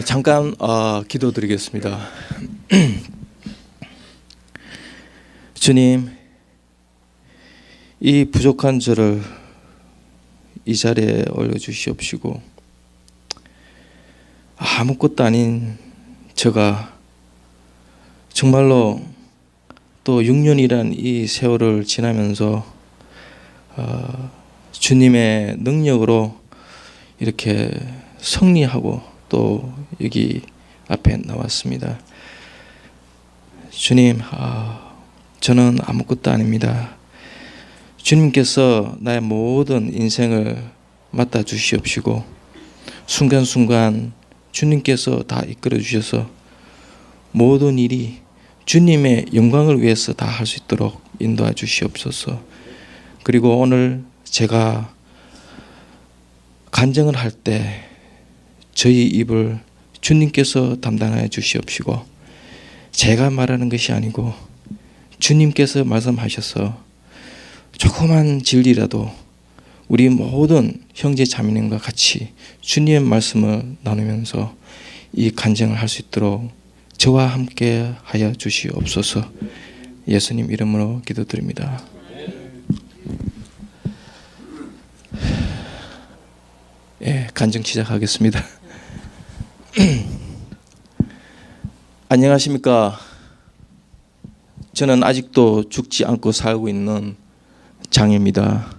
잠깐 기도드리겠습니다. 주님, 이 부족한 저를 이 자리에 올려주시옵시고, 아무것도 아닌 저가 정말로 또 6년이란 이 세월을 지나면서 주님의 능력으로 이렇게 승리하고 또 여기 앞에 나왔습니다. 주님, 저는 아무것도 아닙니다. 주님께서 나의 모든 인생을 맡아 주시옵시고, 순간순간 주님께서 다 이끌어 주셔서 모든 일이 주님의 영광을 위해서 다 할 수 있도록 인도해 주시옵소서. 그리고 오늘 제가 간증을 할 때 저희 입을 주님께서 담당해 주시옵시고, 제가 말하는 것이 아니고 주님께서 말씀하셔서 조그만 진리라도 우리 모든 형제 자매님과 같이 주님의 말씀을 나누면서 이 간증을 할 수 있도록 저와 함께 하여 주시옵소서. 예수님 이름으로 기도드립니다. 간증 시작하겠습니다. 안녕하십니까. 저는 아직도 죽지 않고 살고 있는 장입니다.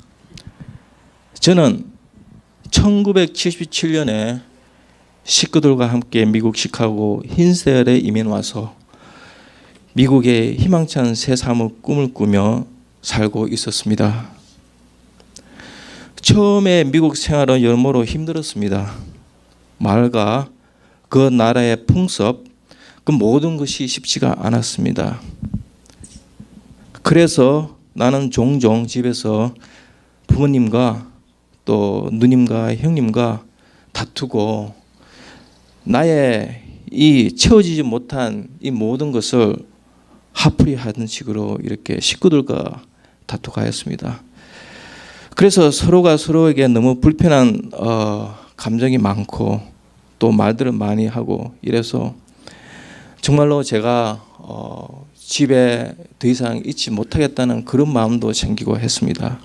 저는 1977년에 식구들과 함께 미국 시카고 흰세월에 이민 와서 미국의 희망찬 새 삶의 꿈을 꾸며 살고 있었습니다. 처음에 미국 생활은 여러모로 힘들었습니다. 말과 그 나라의 풍습, 그 모든 것이 쉽지가 않았습니다. 그래서 나는 종종 집에서 부모님과 또 누님과 형님과 다투고 나의 이 채워지지 못한 이 모든 것을 화풀이하는 식으로 이렇게 식구들과 다투고 하였습니다. 그래서 서로가 서로에게 너무 불편한 감정이 많고 또 말들을 많이 하고 이래서 정말로 제가 집에 더 이상 있지 못하겠다는 그런 마음도 생기고 했습니다.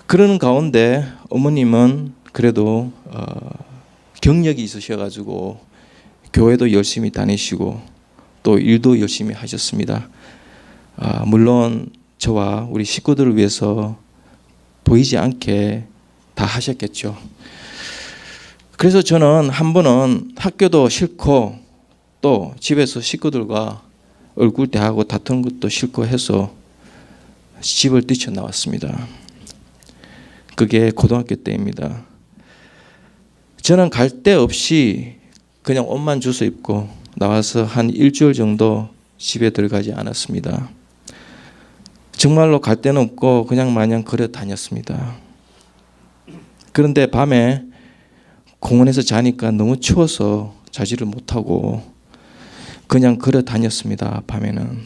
그런 가운데 어머님은 그래도 경력이 있으셔가지고 교회도 열심히 다니시고 또 일도 열심히 하셨습니다. 물론 저와 우리 식구들을 위해서 보이지 않게 다 하셨겠죠. 그래서 저는 한 번은 학교도 싫고 또 집에서 식구들과 얼굴 대하고 다투는 것도 싫고 해서 집을 뛰쳐나왔습니다. 그게 고등학교 때입니다. 저는 갈 데 없이 그냥 옷만 주워 입고 나와서 한 일주일 정도 집에 들어가지 않았습니다. 정말로 갈 데는 없고 그냥 마냥 걸어 다녔습니다. 그런데 밤에 공원에서 자니까 너무 추워서 자지를 못하고 그냥 걸어 다녔습니다. 밤에는.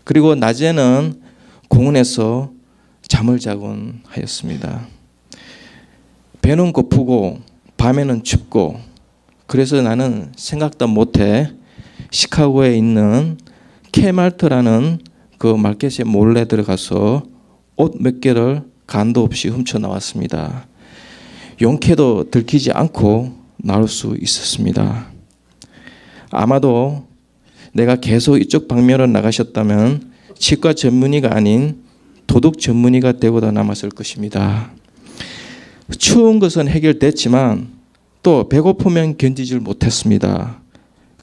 그리고 낮에는 공원에서 잠을 자곤 하였습니다. 배는 고프고 밤에는 춥고 그래서 나는 생각도 못해 시카고에 있는 Kmart라는 그 마켓에 몰래 들어가서 옷 몇 개를 간도 없이 훔쳐 나왔습니다. 용케도 들키지 않고 나올 수 있었습니다. 아마도 내가 계속 이쪽 방면으로 나가셨다면 치과 전문의가 아닌 도둑 전문의가 되고도 남았을 것입니다. 추운 것은 해결됐지만 또 배고프면 견디질 못했습니다.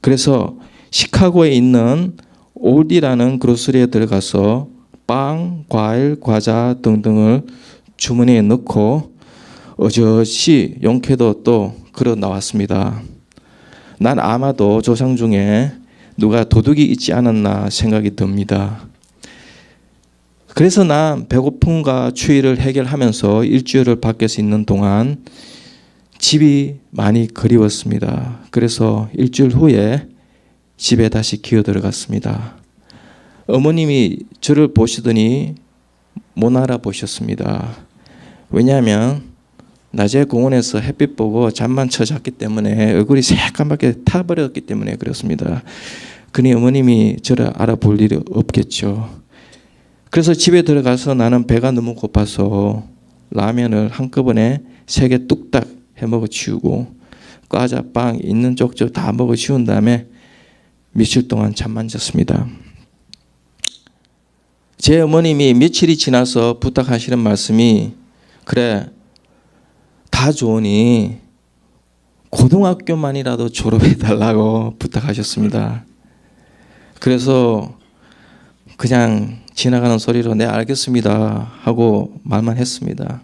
그래서 시카고에 있는 올디라는 그로스리에 들어가서 빵, 과일, 과자 등등을 주머니에 넣고 어저씨 용케도 또 걸어 나왔습니다. 난 아마도 조상 중에 누가 도둑이 있지 않았나 생각이 듭니다. 그래서 난 배고픔과 추위를 해결하면서 일주일을 밖에서 있는 동안 집이 많이 그리웠습니다. 그래서 일주일 후에 집에 다시 기어 들어갔습니다. 어머님이 저를 보시더니 못 알아보셨습니다. 왜냐하면 낮에 공원에서 햇빛 보고 잠만 쳐잤기 때문에 얼굴이 새까맣게 타버렸기 때문에 그렇습니다. 그니 어머님이 저를 알아볼 일이 없겠죠. 그래서 집에 들어가서 나는 배가 너무 고파서 라면을 한꺼번에 3개 뚝딱 해먹어 치우고 과자, 빵 있는 쪽쪽 다 먹어 치운 다음에 며칠 동안 잠만 잤습니다. 제 어머님이 며칠이 지나서 부탁하시는 말씀이 그래 다 좋으니 고등학교만이라도 졸업해 달라고 부탁하셨습니다. 그래서 그냥 지나가는 소리로 네 알겠습니다 하고 말만 했습니다.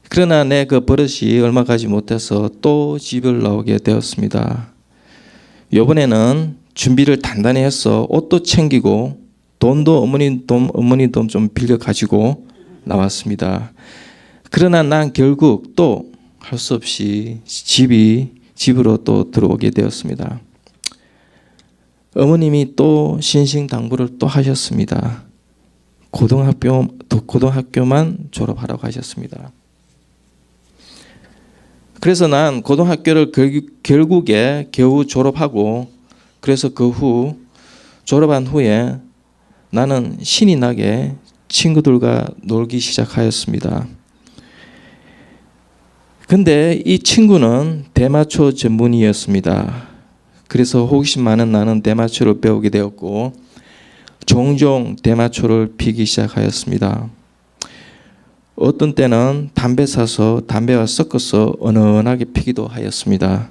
그러나 내 그 버릇이 얼마 가지 못해서 또 집을 나오게 되었습니다. 이번에는 준비를 단단히 해서 옷도 챙기고 돈도 어머니 돈 좀 빌려 가지고 나왔습니다. 그러나 난 결국 또 할 수 없이 집으로 또 들어오게 되었습니다. 어머님이 또 신신당부를 또 하셨습니다. 고등학교만 졸업하라고 하셨습니다. 그래서 난 고등학교를 결국에 겨우 졸업하고 그래서 그 후 졸업한 후에 나는 신이 나게 친구들과 놀기 시작하였습니다. 근데 이 친구는 대마초 전문이었습니다. 그래서 호기심 많은 나는 대마초를 배우게 되었고 종종 대마초를 피기 시작하였습니다. 어떤 때는 담배 사서 담배와 섞어서 은은하게 피기도 하였습니다.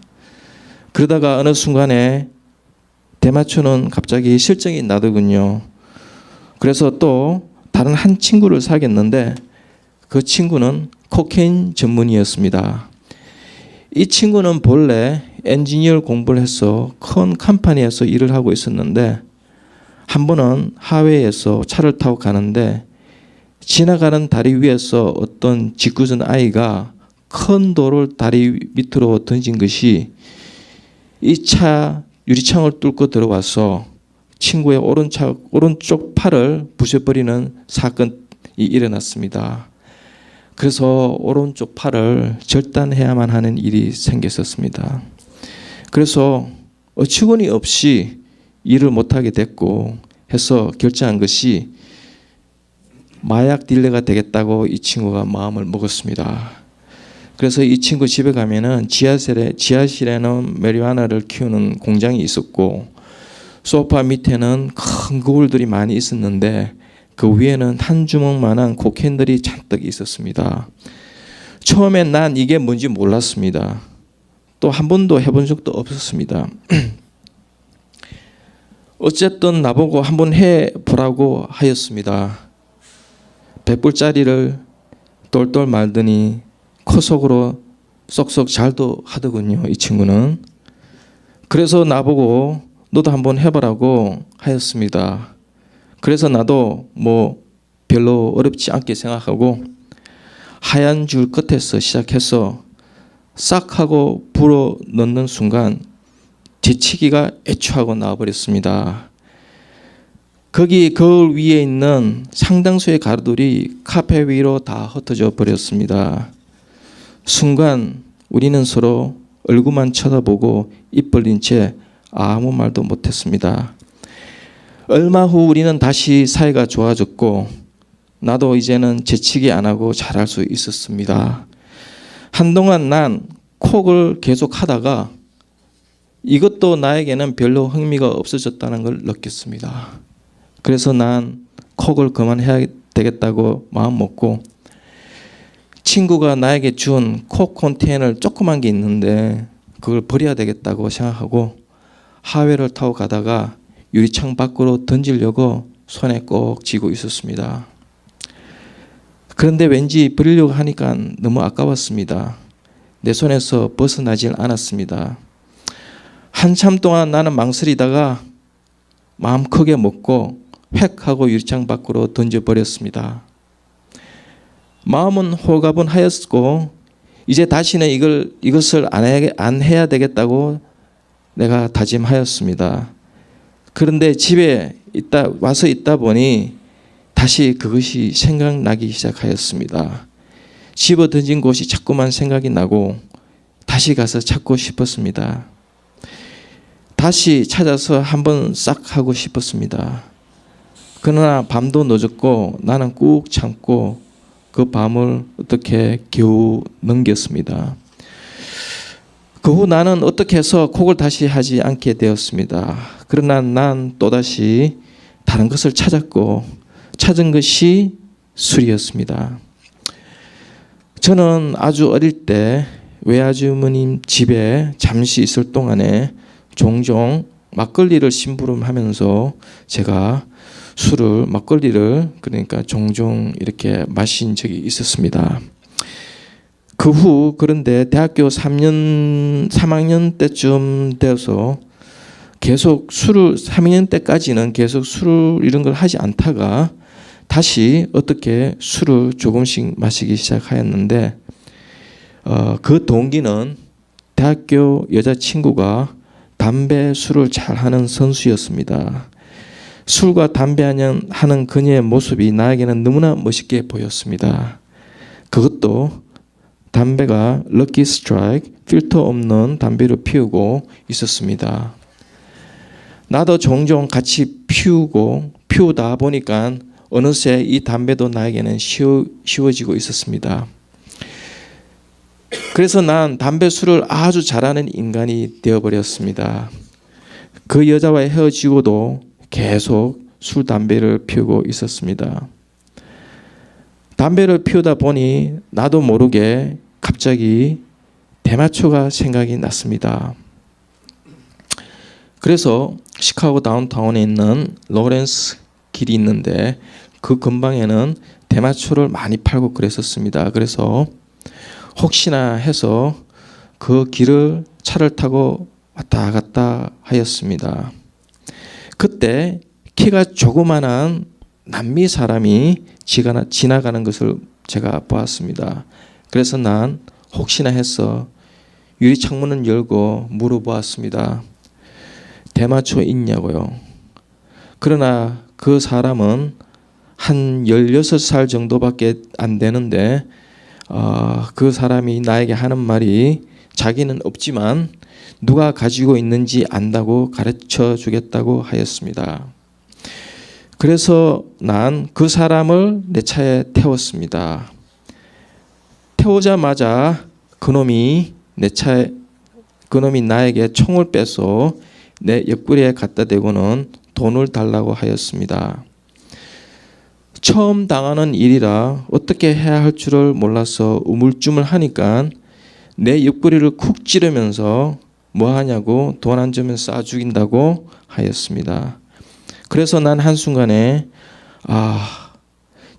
그러다가 어느 순간에 대마초는 갑자기 실증이 나더군요. 그래서 또 다른 한 친구를 사귀었는데 그 친구는 코케인 전문이었습니다. 이 친구는 본래 엔지니어 공부를 해서 큰 컴퍼니에서 일을 하고 있었는데 한 번은 하웨이에서 차를 타고 가는데 지나가는 다리 위에서 어떤 짓궂은 아이가 큰 돌을 다리 밑으로 던진 것이 이 차 유리창을 뚫고 들어와서 친구의 오른쪽 팔을 부셔버리는 사건이 일어났습니다. 그래서 오른쪽 팔을 절단해야만 하는 일이 생겼었습니다. 그래서 어처구니 없이 일을 못하게 됐고 해서 결정한 것이 마약 딜러가 되겠다고 이 친구가 마음을 먹었습니다. 그래서 이 친구 집에 가면은 지하실에는 마리화나를 키우는 공장이 있었고 소파 밑에는 큰 거울들이 많이 있었는데 그 위에는 한 주먹만한 코케인들이 잔뜩 있었습니다. 처음엔 난 이게 뭔지 몰랐습니다. 또 한 번도 해본 적도 없었습니다. 어쨌든 나보고 한번 해보라고 하였습니다. 100불짜리를 똘똘 말더니 코 속으로 쏙쏙 잘도 하더군요. 이 친구는. 그래서 나보고 너도 한번 해보라고 하였습니다. 그래서 나도 뭐 별로 어렵지 않게 생각하고 하얀 줄 끝에서 시작해서 싹 하고 불어 넣는 순간 뒤치기가 애초하고 나와버렸습니다. 거기 거울 위에 있는 상당수의 가루들이 카페 위로 다 흩어져 버렸습니다. 순간 우리는 서로 얼굴만 쳐다보고 입 벌린 채 아무 말도 못했습니다. 얼마 후 우리는 다시 사이가 좋아졌고 나도 이제는 재치기 안 하고 잘할 수 있었습니다. 한동안 난 콕을 계속 하다가 이것도 나에게는 별로 흥미가 없어졌다는 걸 느꼈습니다. 그래서 난 콕을 그만해야 되겠다고 마음 먹고 친구가 나에게 준 콕 컨테이너 조그만 게 있는데 그걸 버려야 되겠다고 생각하고 하회를 타고 가다가 유리창 밖으로 던지려고 손에 꼭 쥐고 있었습니다. 그런데 왠지 버리려고 하니까 너무 아까웠습니다. 내 손에서 벗어나질 않았습니다. 한참 동안 나는 망설이다가 마음 크게 먹고 획 하고 유리창 밖으로 던져버렸습니다. 마음은 홀가분하였고 이제 다시는 이것을 안 해야 되겠다고 내가 다짐하였습니다. 그런데 집에 와서 있다 보니 다시 그것이 생각나기 시작하였습니다. 집어 던진 곳이 자꾸만 생각이 나고 다시 가서 찾고 싶었습니다. 다시 찾아서 한번 싹 하고 싶었습니다. 그러나 밤도 늦었고 나는 꾹 참고 그 밤을 어떻게 겨우 넘겼습니다. 그 후 나는 어떻게 해서 곡을 다시 하지 않게 되었습니다. 그러나 난 또다시 다른 것을 찾았고 찾은 것이 술이었습니다. 저는 아주 어릴 때 외아주머님 집에 잠시 있을 동안에 종종 막걸리를 심부름하면서 제가 막걸리를 그러니까 종종 이렇게 마신 적이 있었습니다. 그 후 그런데 대학교 3학년 때쯤 되어서 계속 3학년 때까지는 계속 술을 이런 걸 하지 않다가 다시 어떻게 술을 조금씩 마시기 시작하였는데 그 동기는 대학교 여자친구가 담배, 술을 잘하는 선수였습니다. 술과 담배 하는 그녀의 모습이 나에게는 너무나 멋있게 보였습니다. 그것도 담배가 럭키 스트라이크, 필터 없는 담배를 피우고 있었습니다. 나도 종종 같이 피우다 보니까 어느새 이 담배도 나에게는 쉬워지고 있었습니다. 그래서 난 담배, 술을 아주 잘하는 인간이 되어버렸습니다. 그 여자와 헤어지고도 계속 술, 담배를 피우고 있었습니다. 담배를 피우다 보니 나도 모르게 갑자기 대마초가 생각이 났습니다. 그래서 시카고 다운타운에 있는 로렌스 길이 있는데 그 근방에는 대마초를 많이 팔고 그랬었습니다. 그래서 혹시나 해서 그 길을 차를 타고 왔다 갔다 하였습니다. 그때 키가 조그만한 남미 사람이 지나가는 것을 제가 보았습니다. 그래서 난 혹시나 해서 유리창문을 열고 물어보았습니다. 대마초 있냐고요. 그러나 그 사람은 한 16살 정도밖에 안 되는데 그 사람이 나에게 하는 말이 자기는 없지만 누가 가지고 있는지 안다고 가르쳐 주겠다고 하였습니다. 그래서 난 그 사람을 내 차에 태웠습니다. 태우자마자 그놈이 나에게 총을 빼서 내 옆구리에 갖다 대고는 돈을 달라고 하였습니다. 처음 당하는 일이라 어떻게 해야 할 줄을 몰라서 우물쭈물하니까 내 옆구리를 쿡 찌르면서 뭐 하냐고 돈 안 주면 쏴 죽인다고 하였습니다. 그래서 난 한순간에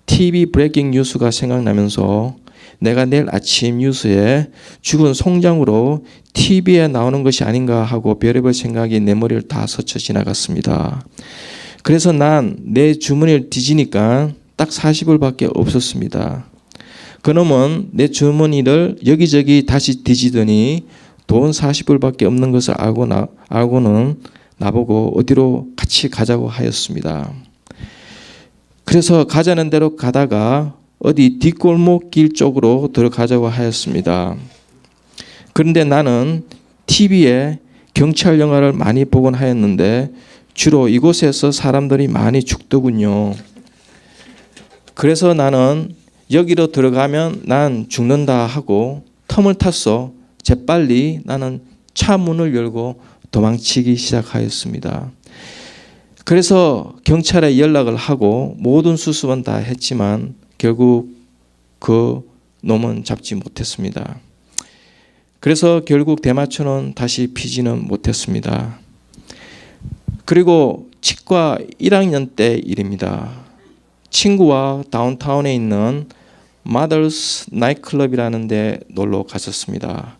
TV 브레이킹 뉴스가 생각나면서 내가 내일 아침 뉴스에 죽은 송장으로 TV에 나오는 것이 아닌가 하고 별의별 생각이 내 머리를 다 스쳐 지나갔습니다. 그래서 난 내 주머니를 뒤지니까 딱 40불밖에 없었습니다. 그놈은 내 주머니를 여기저기 다시 뒤지더니 돈 40불밖에 없는 것을 알고는 나보고 어디로 같이 가자고 하였습니다. 그래서 가자는 대로 가다가 어디 뒷골목 길 쪽으로 들어가자고 하였습니다. 그런데 나는 TV에 경찰 영화를 많이 보곤 하였는데 주로 이곳에서 사람들이 많이 죽더군요. 그래서 나는 여기로 들어가면 난 죽는다 하고 텀을 탔어. 재빨리 나는 차 문을 열고 도망치기 시작하였습니다. 그래서 경찰에 연락을 하고 모든 수습은 다 했지만 결국 그 놈은 잡지 못했습니다. 그래서 결국 대마초는 다시 피지는 못했습니다. 그리고 치과 1학년 때 일입니다. 친구와 다운타운에 있는 Mother's 나이트클럽이라는 데 놀러 갔었습니다.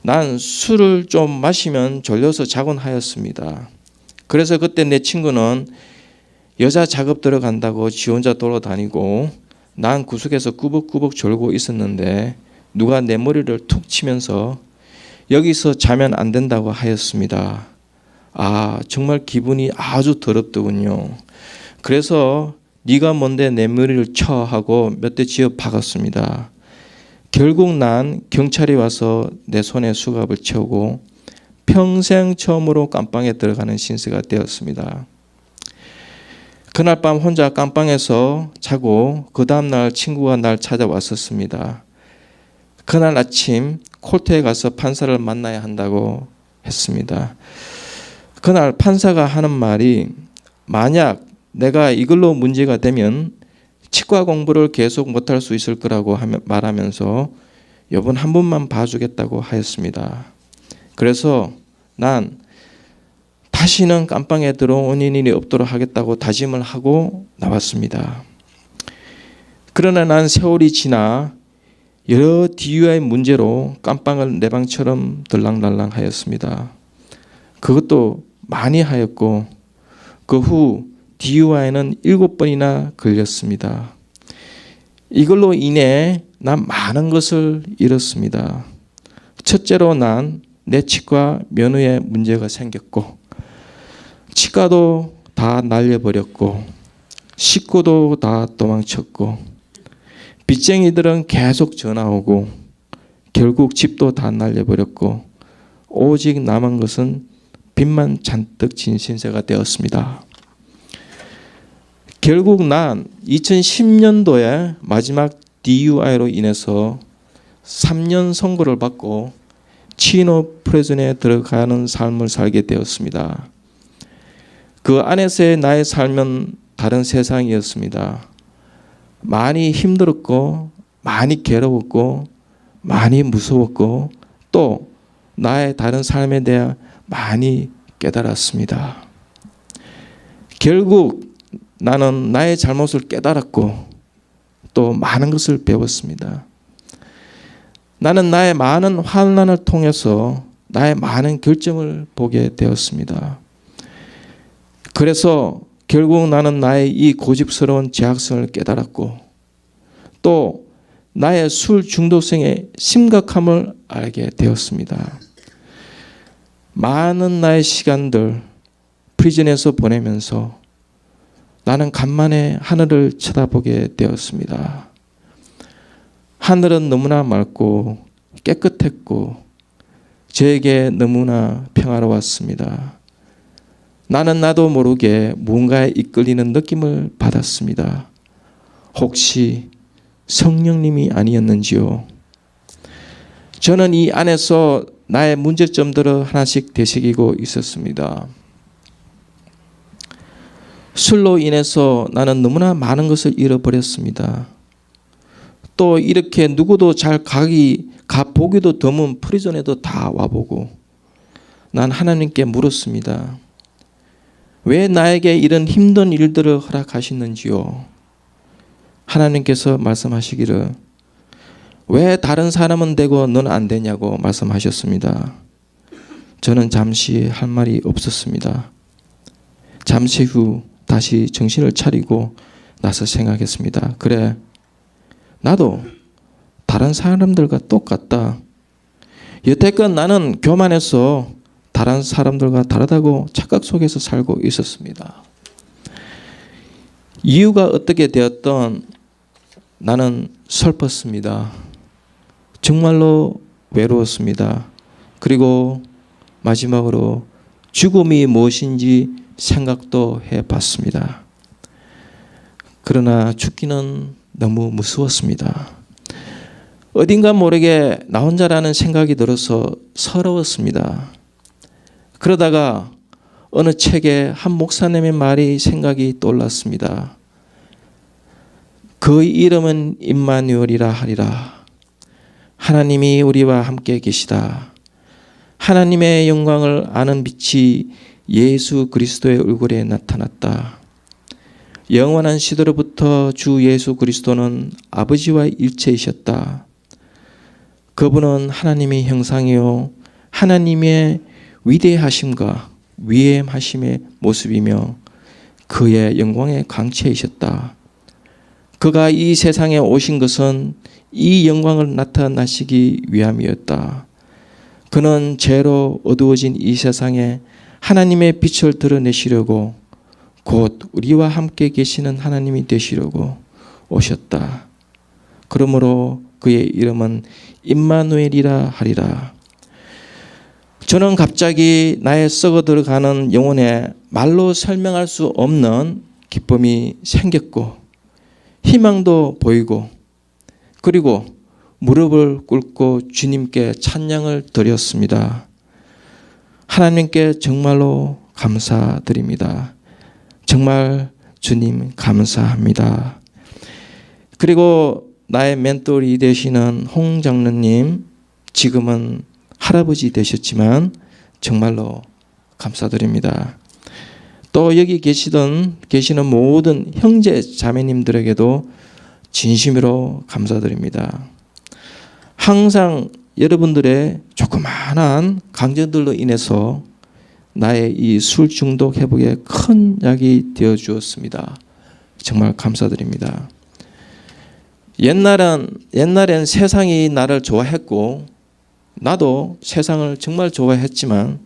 난 술을 좀 마시면 졸려서 자곤 하였습니다. 그래서 그때 내 친구는 여자 작업 들어간다고 지 혼자 돌아다니고 난 구석에서 꾸벅꾸벅 졸고 있었는데 누가 내 머리를 툭 치면서 여기서 자면 안 된다고 하였습니다. 정말 기분이 아주 더럽더군요. 그래서 네가 뭔데 내 머리를 쳐 하고 몇 대 지어 박았습니다. 결국 난 경찰이 와서 내 손에 수갑을 채우고 평생 처음으로 깜빵에 들어가는 신세가 되었습니다. 그날 밤 혼자 깜빵에서 자고 그 다음날 친구가 날 찾아왔었습니다. 그날 아침 콜트에 가서 판사를 만나야 한다고 했습니다. 그날 판사가 하는 말이 만약 내가 이걸로 문제가 되면 치과 공부를 계속 못할 수 있을 거라고 말하면서 이번 한 번만 봐주겠다고 하였습니다. 그래서 난 다시는 깜빵에 들어오는 일이 없도록 하겠다고 다짐을 하고 나왔습니다. 그러나 난 세월이 지나 여러 DUI 문제로 깜빵을 내 방처럼 들락날락 하였습니다. 그것도 많이 하였고 그 후 DUI는 7번이나 걸렸습니다. 이걸로 인해 난 많은 것을 잃었습니다. 첫째로 난 내 치과 면허에 문제가 생겼고 치과도 다 날려버렸고 식구도 다 도망쳤고 빚쟁이들은 계속 전화 오고 결국 집도 다 날려버렸고 오직 남은 것은 빚만 잔뜩 진 신세가 되었습니다. 결국 난 2010년도에 마지막 DUI로 인해서 3년 선고를 받고 치노 프리즌에 들어가는 삶을 살게 되었습니다. 그 안에서의 나의 삶은 다른 세상이었습니다. 많이 힘들었고 많이 괴로웠고 많이 무서웠고 또 나의 다른 삶에 대해 많이 깨달았습니다. 결국 나는 나의 잘못을 깨달았고 또 많은 것을 배웠습니다. 나는 나의 많은 환난을 통해서 나의 많은 결점을 보게 되었습니다. 그래서 결국 나는 나의 이 고집스러운 죄악성을 깨달았고 또 나의 술 중독성의 심각함을 알게 되었습니다. 많은 나의 시간들 프리즌에서 보내면서 나는 간만에 하늘을 쳐다보게 되었습니다. 하늘은 너무나 맑고 깨끗했고 저에게 너무나 평화로웠습니다. 나는 나도 모르게 무언가에 이끌리는 느낌을 받았습니다. 혹시 성령님이 아니었는지요? 저는 이 안에서 나의 문제점들을 하나씩 되새기고 있었습니다. 술로 인해서 나는 너무나 많은 것을 잃어버렸습니다. 또 이렇게 누구도 잘 가보기도 드문 프리즌에도 다 와보고 난 하나님께 물었습니다. 왜 나에게 이런 힘든 일들을 허락하시는지요? 하나님께서 말씀하시기를 왜 다른 사람은 되고 넌 안 되냐고 말씀하셨습니다. 저는 잠시 할 말이 없었습니다. 잠시 후 다시 정신을 차리고 나서 생각했습니다. 그래, 나도 다른 사람들과 똑같다. 여태껏 나는 교만해서 다른 사람들과 다르다고 착각 속에서 살고 있었습니다. 이유가 어떻게 되었던 나는 슬펐습니다. 정말로 외로웠습니다. 그리고 마지막으로 죽음이 무엇인지 생각도 해봤습니다. 그러나 죽기는 너무 무서웠습니다. 어딘가 모르게 나 혼자라는 생각이 들어서 서러웠습니다. 그러다가 어느 책에 한 목사님의 말이 생각이 떠올랐습니다. 그의 이름은 임마누엘이라 하리라. 하나님이 우리와 함께 계시다. 하나님의 영광을 아는 빛이 예수 그리스도의 얼굴에 나타났다. 영원한 시대로부터 주 예수 그리스도는 아버지와 일체이셨다. 그분은 하나님의 형상이요 하나님의 위대하심과 위엄하심의 모습이며 그의 영광의 광채이셨다. 그가 이 세상에 오신 것은 이 영광을 나타나시기 위함이었다. 그는 죄로 어두워진 이 세상에 하나님의 빛을 드러내시려고 곧 우리와 함께 계시는 하나님이 되시려고 오셨다. 그러므로 그의 이름은 임마누엘이라 하리라. 저는 갑자기 나의 썩어들어가는 영혼에 말로 설명할 수 없는 기쁨이 생겼고 희망도 보이고 그리고 무릎을 꿇고 주님께 찬양을 드렸습니다. 하나님께 정말로 감사드립니다. 정말 주님 감사합니다. 그리고 나의 멘토리 되시는 홍 장로님, 지금은 할아버지 되셨지만 정말로 감사드립니다. 또 여기 계시는 모든 형제 자매님들에게도 진심으로 감사드립니다. 항상 여러분들의 조그마한 강정들로 인해서 나의 이 술 중독 회복에 큰 약이 되어 주었습니다. 정말 감사드립니다. 옛날엔 세상이 나를 좋아했고 나도 세상을 정말 좋아했지만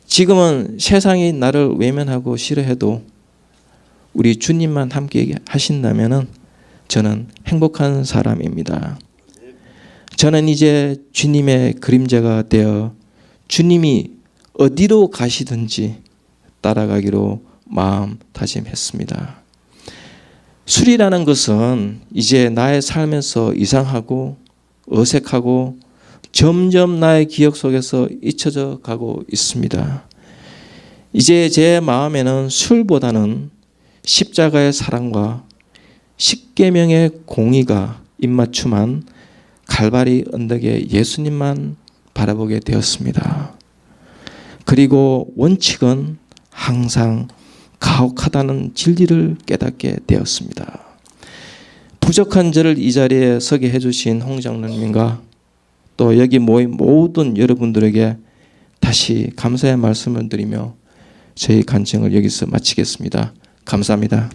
지금은 세상이 나를 외면하고 싫어해도 우리 주님만 함께 하신다면 저는 행복한 사람입니다. 저는 이제 주님의 그림자가 되어 주님이 어디로 가시든지 따라가기로 마음 다짐했습니다. 술이라는 것은 이제 나의 삶에서 이상하고 어색하고 점점 나의 기억 속에서 잊혀져 가고 있습니다. 이제 제 마음에는 술보다는 십자가의 사랑과 십계명의 공의가 입맞춤한 갈바리 언덕의 예수님만 바라보게 되었습니다. 그리고 원칙은 항상 가혹하다는 진리를 깨닫게 되었습니다. 부족한 저를 이 자리에 서게 해주신 홍 장로님과 또 여기 모인 모든 여러분들에게 다시 감사의 말씀을 드리며 저희 간증을 여기서 마치겠습니다. 감사합니다.